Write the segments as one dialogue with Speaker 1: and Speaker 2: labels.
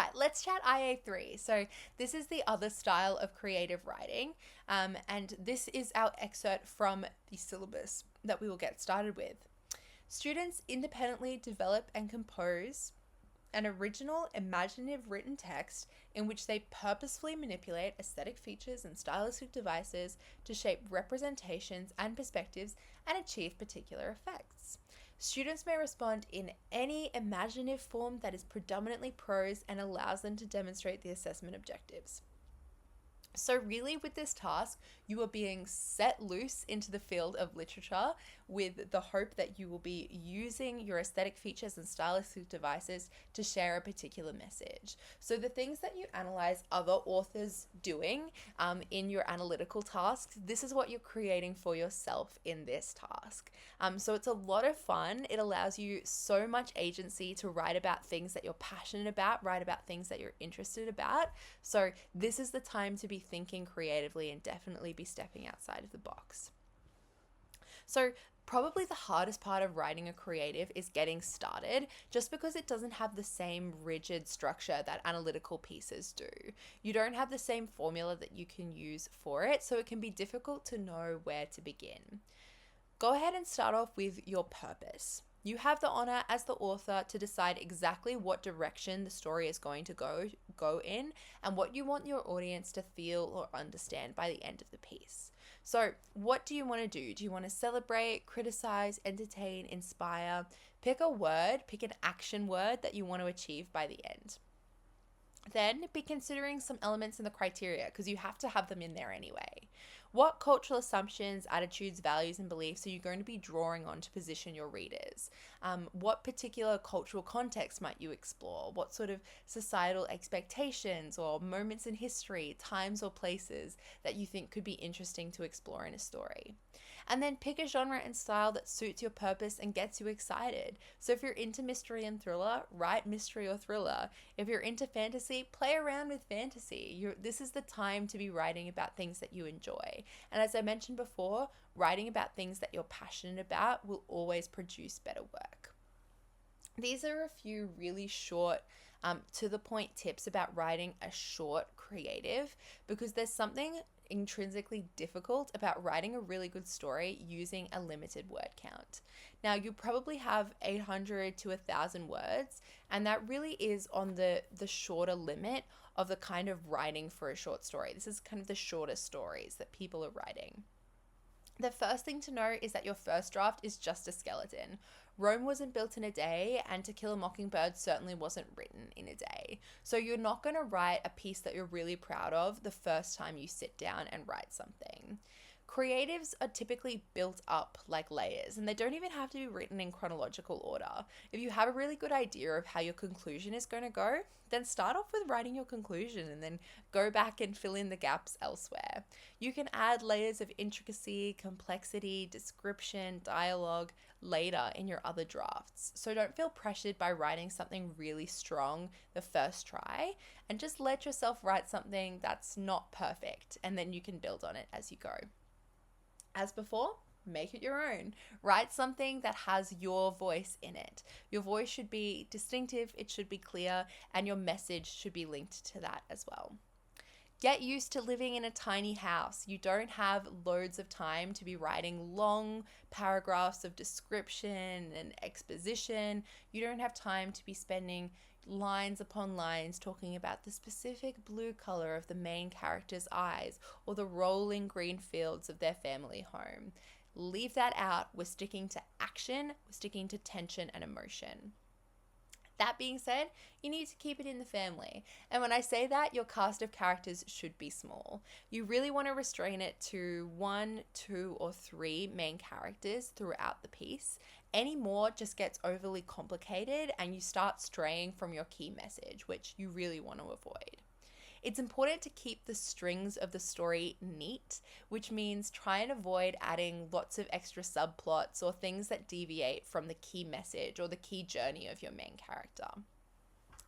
Speaker 1: right, let's chat IA3. So this is the other style of creative writing, and this is our excerpt from the syllabus that we will get started with. Students independently develop and compose an original, imaginative written text in which they purposefully manipulate aesthetic features and stylistic devices to shape representations and perspectives and achieve particular effects. Students may respond in any imaginative form that is predominantly prose and allows them to demonstrate the assessment objectives. So really with this task, you are being set loose into the field of literature with the hope that you will be using your aesthetic features and stylistic devices to share a particular message. So the things that you analyze other authors doing in your analytical tasks, this is what you're creating for yourself in this task. So it's a lot of fun. It allows you so much agency to write about things that you're passionate about, write about things that you're interested about. So this is the time to be thinking creatively and definitely be stepping outside of the box. So probably the hardest part of writing a creative is getting started, just because it doesn't have the same rigid structure that analytical pieces do. You don't have the same formula that you can use for it, so it can be difficult to know where to begin. Go ahead and start off with your purpose. You have the honor as the author to decide exactly what direction the story is going to go in and what you want your audience to feel or understand by the end of the piece. So, what do you want to do? Do you want to celebrate, criticize, entertain, inspire? Pick a word, pick an action word that you want to achieve by the end. Then be considering some elements in the criteria, because you have to have them in there anyway. What cultural assumptions, attitudes, values, and beliefs are you going to be drawing on to position your readers? What particular cultural context might you explore? What sort of societal expectations or moments in history, times or places that you think could be interesting to explore in a story? And then pick a genre and style that suits your purpose and gets you excited. So if you're into mystery and thriller, write mystery or thriller. If you're into fantasy, play around with fantasy. This is the time to be writing about things that you enjoy. And as I mentioned before, writing about things that you're passionate about will always produce better work. These are a few really short, to the point tips about writing a short creative, because there's something intrinsically difficult about writing a really good story using a limited word count. Now, you probably have 800 to 1,000 words, and that really is on the shorter limit of the kind of writing for a short story. This is kind of the shortest stories that people are writing. The first thing to know is that your first draft is just a skeleton. Rome wasn't built in a day, and To Kill a Mockingbird certainly wasn't written in a day. So you're not going to write a piece that you're really proud of the first time you sit down and write something. Creatives are typically built up like layers, and they don't even have to be written in chronological order. If you have a really good idea of how your conclusion is going to go, then start off with writing your conclusion and then go back and fill in the gaps elsewhere. You can add layers of intricacy, complexity, description, dialogue later in your other drafts. So don't feel pressured by writing something really strong the first try, and just let yourself write something that's not perfect, and then you can build on it as you go. As before, make it your own. Write something that has your voice in it. Your voice should be distinctive, it should be clear, and your message should be linked to that as well. Get used to living in a tiny house. You don't have loads of time to be writing long paragraphs of description and exposition. You don't have time to be spending lines upon lines talking about the specific blue color of the main character's eyes or the rolling green fields of their family home. Leave that out. We're sticking to action, we're sticking to tension and emotion. That being said, you need to keep it in the family. And when I say that, your cast of characters should be small. You really want to restrain it to 1, 2, or 3 main characters throughout the piece. Any more just gets overly complicated and you start straying from your key message, which you really want to avoid. It's important to keep the strings of the story neat, which means try and avoid adding lots of extra subplots or things that deviate from the key message or the key journey of your main character.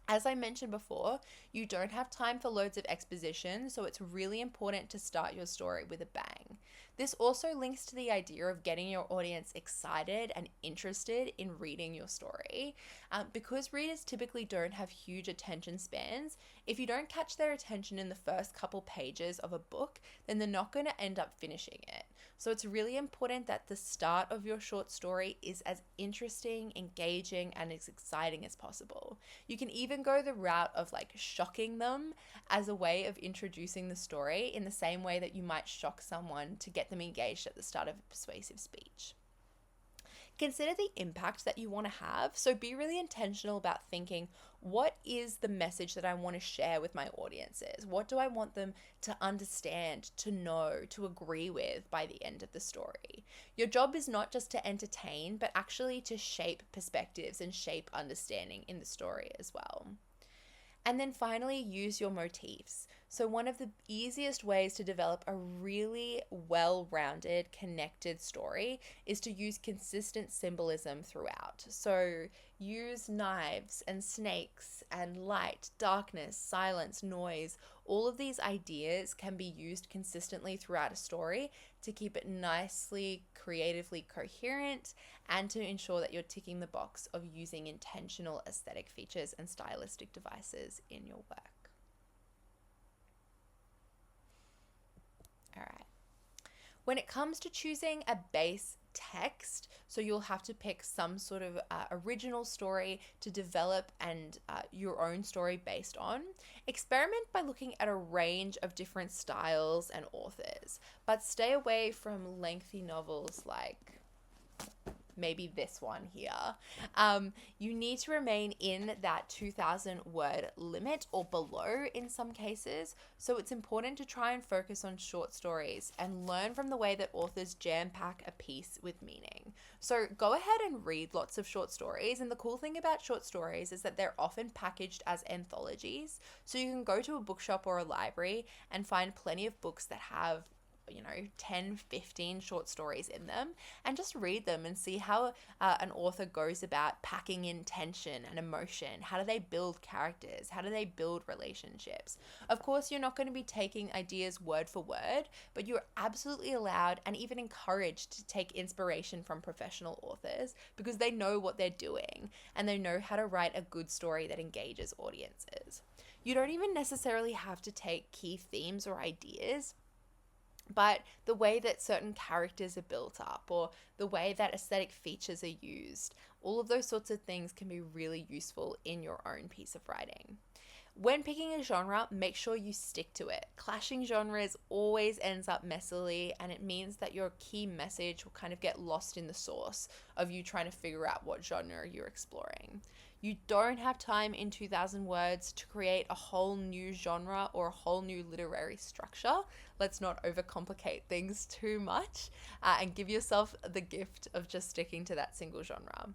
Speaker 1: As I mentioned before, you don't have time for loads of exposition, so it's really important to start your story with a bang. This also links to the idea of getting your audience excited and interested in reading your story. Because readers typically don't have huge attention spans, if you don't catch their attention in the first couple pages of a book, then they're not going to end up finishing it. So it's really important that the start of your short story is as interesting, engaging, and as exciting as possible. You can even go the route of like shocking them as a way of introducing the story, in the same way that you might shock someone to get them engaged at the start of a persuasive speech. Consider the impact that you want to have. So be really intentional about thinking, what is the message that I want to share with my audiences? What do I want them to understand, to know, to agree with by the end of the story? Your job is not just to entertain, but actually to shape perspectives and shape understanding in the story as well. And then finally, use your motifs. So one of the easiest ways to develop a really well-rounded, connected story is to use consistent symbolism throughout. So use knives and snakes and light, darkness, silence, noise. All of these ideas can be used consistently throughout a story to keep it nicely, creatively coherent, and to ensure that you're ticking the box of using intentional aesthetic features and stylistic devices in your work. All right. When it comes to choosing a base text, so you'll have to pick some sort of original story to develop and your own story based on. Experiment by looking at a range of different styles and authors, but stay away from lengthy novels like maybe this one here. You need to remain in that 2,000 word limit or below in some cases. So it's important to try and focus on short stories and learn from the way that authors jam pack a piece with meaning. So go ahead and read lots of short stories. And the cool thing about short stories is that they're often packaged as anthologies. So you can go to a bookshop or a library and find plenty of books that have 10, 15 short stories in them, and just read them and see how an author goes about packing in tension and emotion. How do they build characters? How do they build relationships? Of course, you're not going to be taking ideas word for word, but you're absolutely allowed and even encouraged to take inspiration from professional authors because they know what they're doing and they know how to write a good story that engages audiences. You don't even necessarily have to take key themes or ideas, but the way that certain characters are built up or the way that aesthetic features are used, all of those sorts of things can be really useful in your own piece of writing. When picking a genre, make sure you stick to it. Clashing genres always ends up messily, and it means that your key message will kind of get lost in the sauce of you trying to figure out what genre you're exploring. You don't have time in 2,000 words to create a whole new genre or a whole new literary structure. Let's not overcomplicate things too much and give yourself the gift of just sticking to that single genre.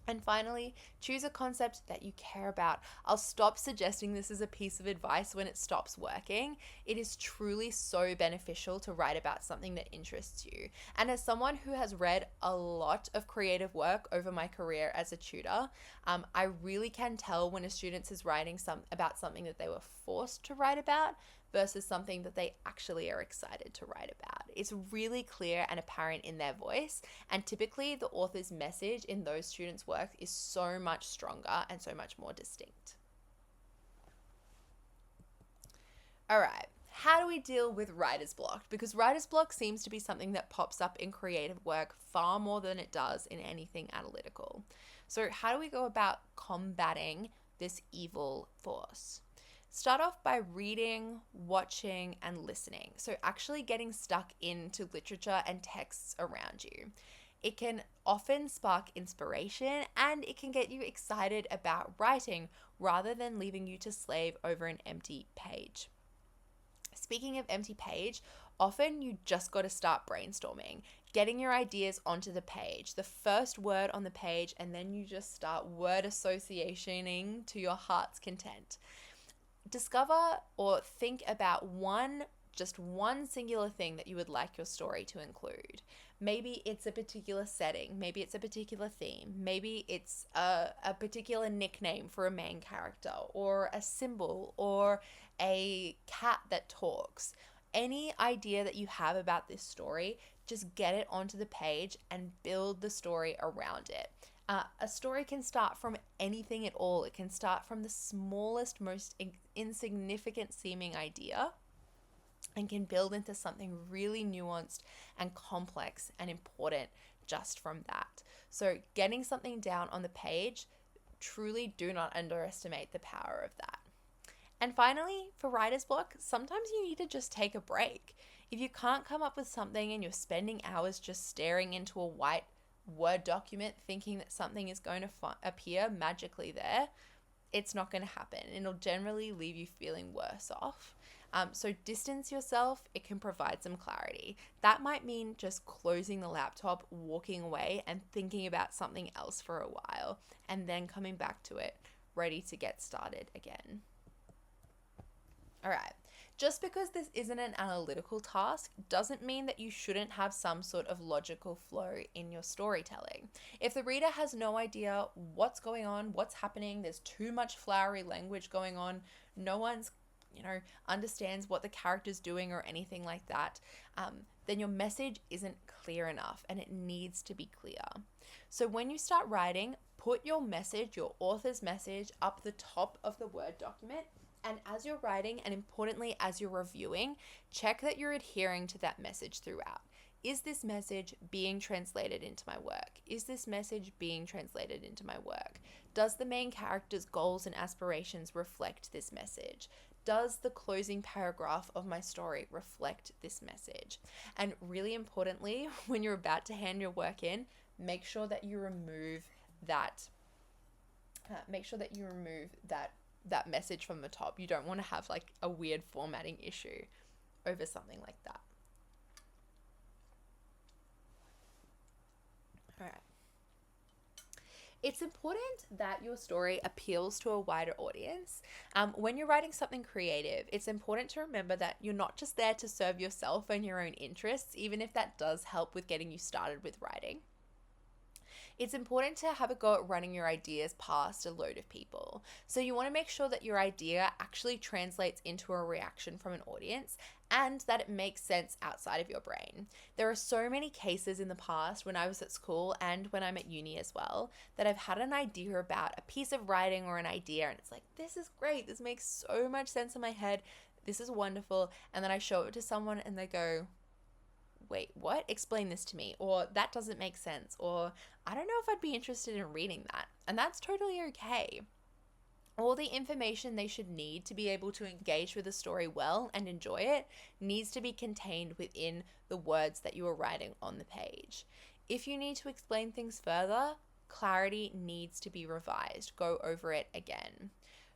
Speaker 1: And finally, choose a concept that you care about. I'll stop suggesting this as a piece of advice when it stops working. It is truly so beneficial to write about something that interests you. And as someone who has read a lot of creative work over my career as a tutor, I really can tell when a student is writing about something that they were forced to write about versus something that they actually are excited to write about. It's really clear and apparent in their voice, and typically the author's message in those students' work is so much stronger and so much more distinct. All right, how do we deal with writer's block? Because writer's block seems to be something that pops up in creative work far more than it does in anything analytical. So how do we go about combating this evil force? Start off by reading, watching, and listening. So actually getting stuck into literature and texts around you. It can often spark inspiration and it can get you excited about writing rather than leaving you to slave over an empty page. Speaking of empty page, often you just got to start brainstorming, getting your ideas onto the page, the first word on the page, and then you just start word associationing to your heart's content. Discover or think about just one singular thing that you would like your story to include. Maybe it's a particular setting, maybe it's a particular theme, maybe it's a particular nickname for a main character, or a symbol, or a cat that talks. any idea that you have about this story, just get it onto the page and build the story around it. A story can start from anything at all. It can start from the smallest, most insignificant seeming idea and can build into something really nuanced and complex and important just from that. So getting something down on the page, truly do not underestimate the power of that. And finally, for writer's block, sometimes you need to just take a break. If you can't come up with something and you're spending hours just staring into a white Word document thinking that something is going to appear magically there, it's not going to happen. It'll generally leave you feeling worse off. So distance yourself. It can provide some clarity. That might mean just closing the laptop, walking away, and thinking about something else for a while, and then coming back to it, ready to get started again. All right. Just because this isn't an analytical task doesn't mean that you shouldn't have some sort of logical flow in your storytelling. If the reader has no idea what's going on, what's happening, there's too much flowery language going on, no one's understands what the character's doing or anything like that, then your message isn't clear enough and it needs to be clear. So when you start writing, put your message, your author's message, up the top of the Word document. And as you're writing, and importantly, as you're reviewing, check that you're adhering to that message throughout. Is this message being translated into my work? Is this message being translated into my work? Does the main character's goals and aspirations reflect this message? Does the closing paragraph of my story reflect this message? And really importantly, when you're about to hand your work in, make sure that you remove that message from the top. You don't want to have like a weird formatting issue over something like that. All right. It's important that your story appeals to a wider audience. When you're writing something creative, it's important to remember that you're not just there to serve yourself and your own interests, even if that does help with getting you started with writing. It's important to have a go at running your ideas past a load of people. So you want to make sure that your idea actually translates into a reaction from an audience and that it makes sense outside of your brain. There are so many cases in the past when I was at school and when I'm at uni as well that I've had an idea about a piece of writing or an idea and it's like, this is great, this makes so much sense in my head, this is wonderful, and then I show it to someone and they go, wait, what? Explain this to me. Or that doesn't make sense. Or I don't know if I'd be interested in reading that. And that's totally okay. All the information they should need to be able to engage with the story well and enjoy it needs to be contained within the words that you are writing on the page. If you need to explain things further, clarity needs to be revised. Go over it again.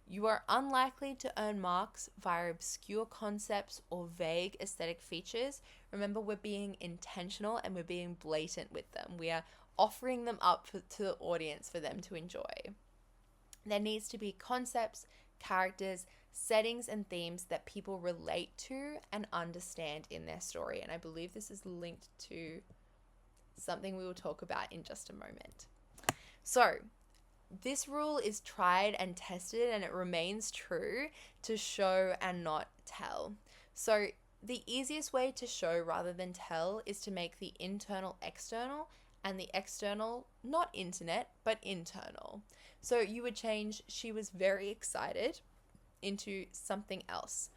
Speaker 1: You are unlikely to earn marks via obscure concepts or vague aesthetic features. Remember, we're being intentional and we're being blatant with them. We are offering them up to the audience for them to enjoy. There needs to be concepts, characters, settings, and themes that people relate to and understand in their story. And I believe this is linked to something we will talk about in just a moment. So, this rule is tried and tested and it remains true to show and not tell. So the easiest way to show rather than tell is to make the internal external and the external not internet but internal. So you would change "she was very excited" into something else.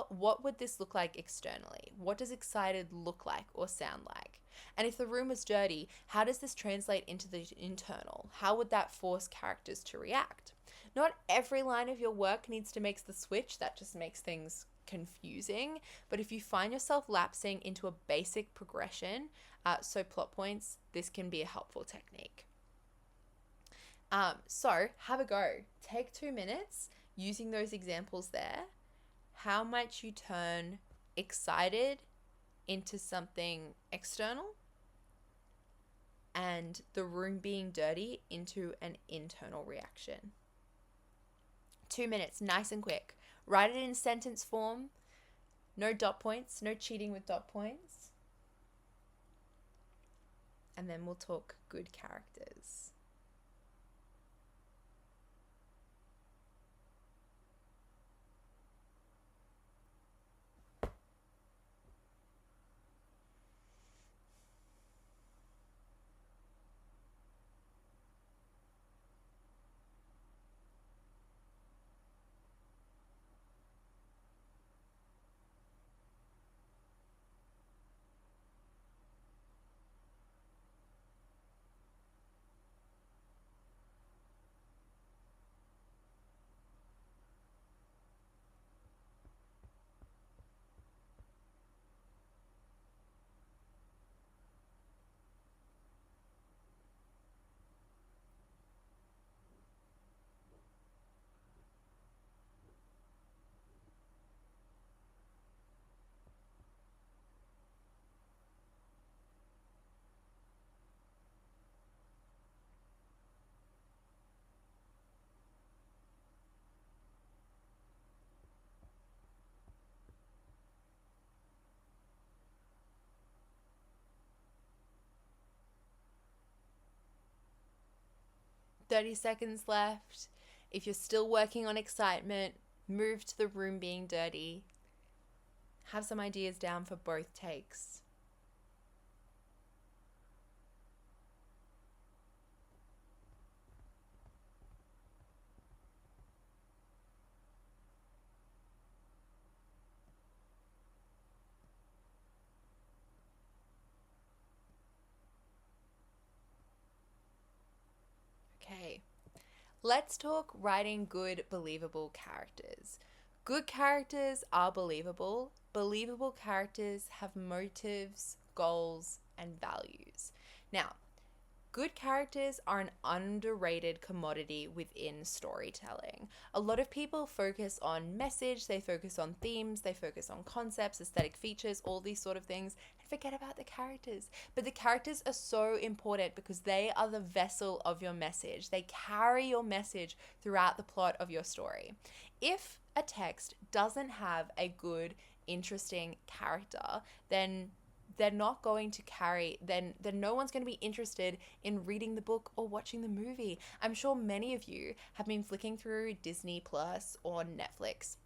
Speaker 1: What would this look like externally? What does excited look like or sound like? And if the room was dirty, how does this translate into the internal? How would that force characters to react? Not every line of your work needs to make the switch. That just makes things confusing. But if you find yourself lapsing into a basic progression, so plot points, this can be a helpful technique. So have a go. Take 2 minutes using those examples there. How might you turn excited into something external and the room being dirty into an internal reaction? 2 minutes, nice and quick. Write it in sentence form. No dot points, no cheating with dot points. And then we'll talk good characters. 30 seconds left. If you're still working on excitement, move to the room being dirty. Have some ideas down for both takes. Okay, let's talk writing good, believable characters. Good characters are believable. Believable characters have motives, goals, and values. Now, good characters are an underrated commodity within storytelling. A lot of people focus on message, they focus on themes, they focus on concepts, aesthetic features, all these sort of things, and forget about the characters. But the characters are so important because they are the vessel of your message. They carry your message throughout the plot of your story. If a text doesn't have a good, interesting character, then they're not going to carry, then no one's going to be interested in reading the book or watching the movie. I'm sure many of you have been flicking through Disney Plus or Netflix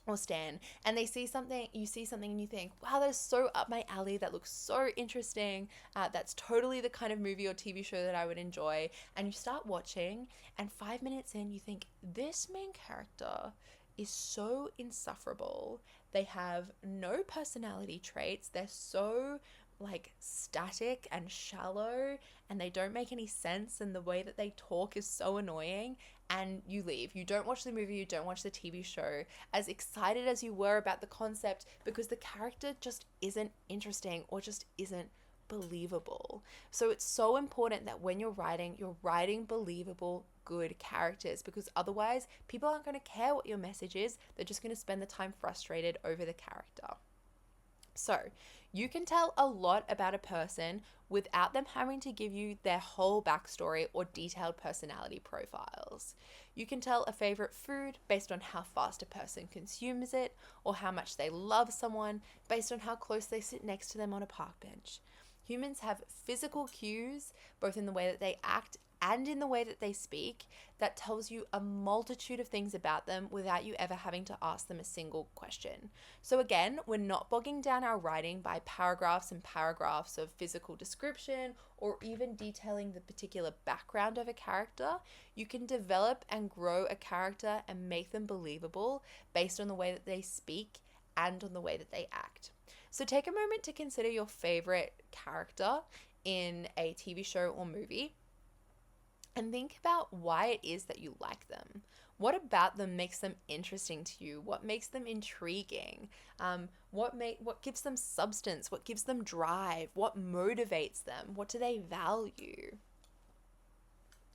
Speaker 1: or Stan, and you see something and you think, wow, that's so up my alley, that looks so interesting, that's totally the kind of movie or TV show that I would enjoy, and you start watching, and 5 minutes in you think, this main character is so insufferable. They have no personality traits. They're so like static and shallow, and they don't make any sense, and the way that they talk is so annoying, and you leave. You don't watch the movie, you don't watch the TV show as excited as you were about the concept, because the character just isn't interesting or just isn't believable. So it's so important that when you're writing believable, good characters, because otherwise people aren't going to care what your message is. They're just going to spend the time frustrated over the character. So you can tell a lot about a person without them having to give you their whole backstory or detailed personality profiles. You can tell a favorite food based on how fast a person consumes it, or how much they love someone based on how close they sit next to them on a park bench. Humans have physical cues, both in the way that they act and in the way that they speak, that tells you a multitude of things about them without you ever having to ask them a single question. So again, we're not bogging down our writing by paragraphs and paragraphs of physical description or even detailing the particular background of a character. You can develop and grow a character and make them believable based on the way that they speak and on the way that they act. So take a moment to consider your favorite character in a TV show or movie, and think about why it is that you like them. What about them makes them interesting to you? What makes them intriguing? What gives them substance? What gives them drive? What motivates them? What do they value?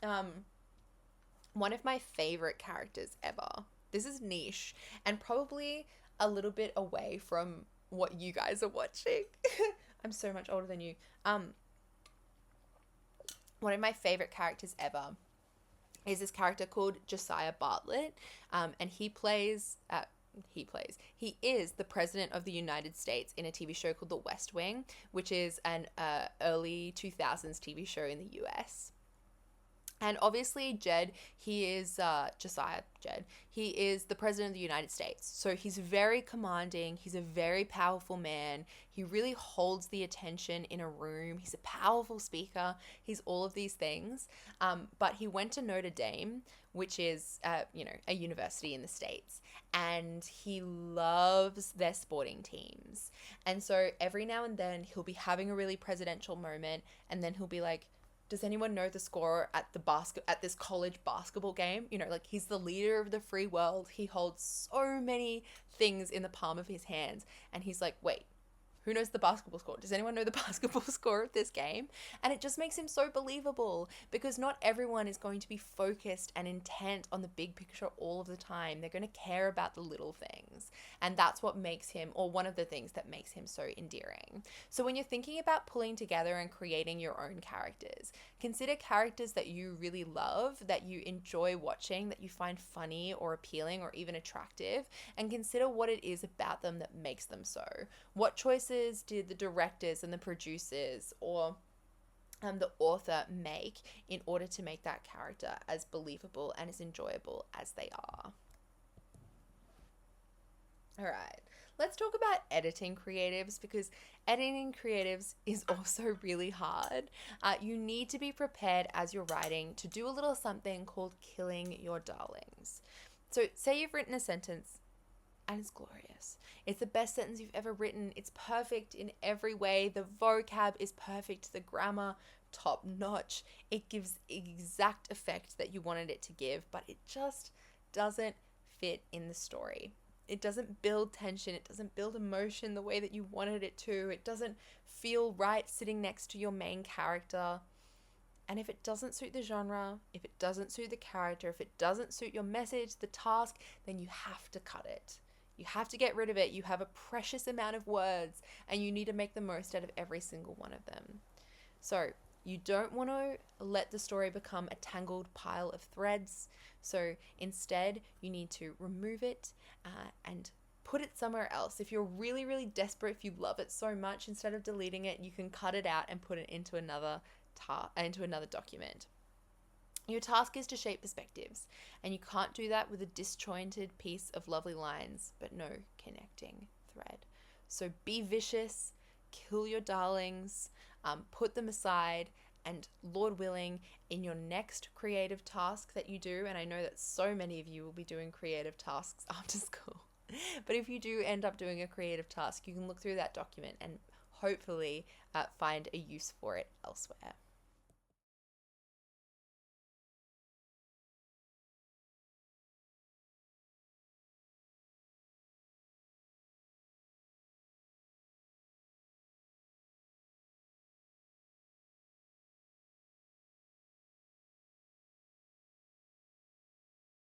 Speaker 1: One of my favorite characters ever. This is niche and probably a little bit away from what you guys are watching. I'm so much older than you. One of my favorite characters ever is this character called Josiah Bartlett, and he is the president of the United States in a TV show called The West Wing, which is an early 2000s TV show in the US. And obviously he is the president of the United States. So he's very commanding. He's a very powerful man. He really holds the attention in a room. He's a powerful speaker. He's all of these things. But he went to Notre Dame, which is, a university in the States. And he loves their sporting teams. And so every now and then he'll be having a really presidential moment, and then he'll be like, does anyone know the score at this college basketball game? He's the leader of the free world. He holds so many things in the palm of his hands. And he's like, wait, who knows the basketball score? Does anyone know the basketball score of this game? And it just makes him so believable, because not everyone is going to be focused and intent on the big picture all of the time. They're going to care about the little things. And that's what makes him, or one of the things that makes him so endearing. So when you're thinking about pulling together and creating your own characters, consider characters that you really love, that you enjoy watching, that you find funny or appealing or even attractive, and consider what it is about them that makes them so. What choices did the directors and the producers or the author make in order to make that character as believable and as enjoyable as they are. All right, let's talk about editing creatives, because editing creatives is also really hard. You need to be prepared as you're writing to do a little something called killing your darlings. So, say you've written a sentence and it's glorious. It's the best sentence you've ever written. It's perfect in every way. The vocab is perfect, the grammar top notch. It gives exact effect that you wanted it to give, but it just doesn't fit in the story. It doesn't build tension. It doesn't build emotion the way that you wanted it to. It doesn't feel right sitting next to your main character. And if it doesn't suit the genre, if it doesn't suit the character, if it doesn't suit your message, the task, then you have to cut it. You have to get rid of it. You have a precious amount of words and you need to make the most out of every single one of them. So you don't want to let the story become a tangled pile of threads. So instead, you need to remove it and put it somewhere else. If you're really, really desperate, if you love it so much, instead of deleting it, you can cut it out and put it into another document. Your task is to shape perspectives, and you can't do that with a disjointed piece of lovely lines, but no connecting thread. So be vicious, kill your darlings, put them aside, and Lord willing, in your next creative task that you do, and I know that so many of you will be doing creative tasks after school, but if you do end up doing a creative task, you can look through that document and hopefully find a use for it elsewhere.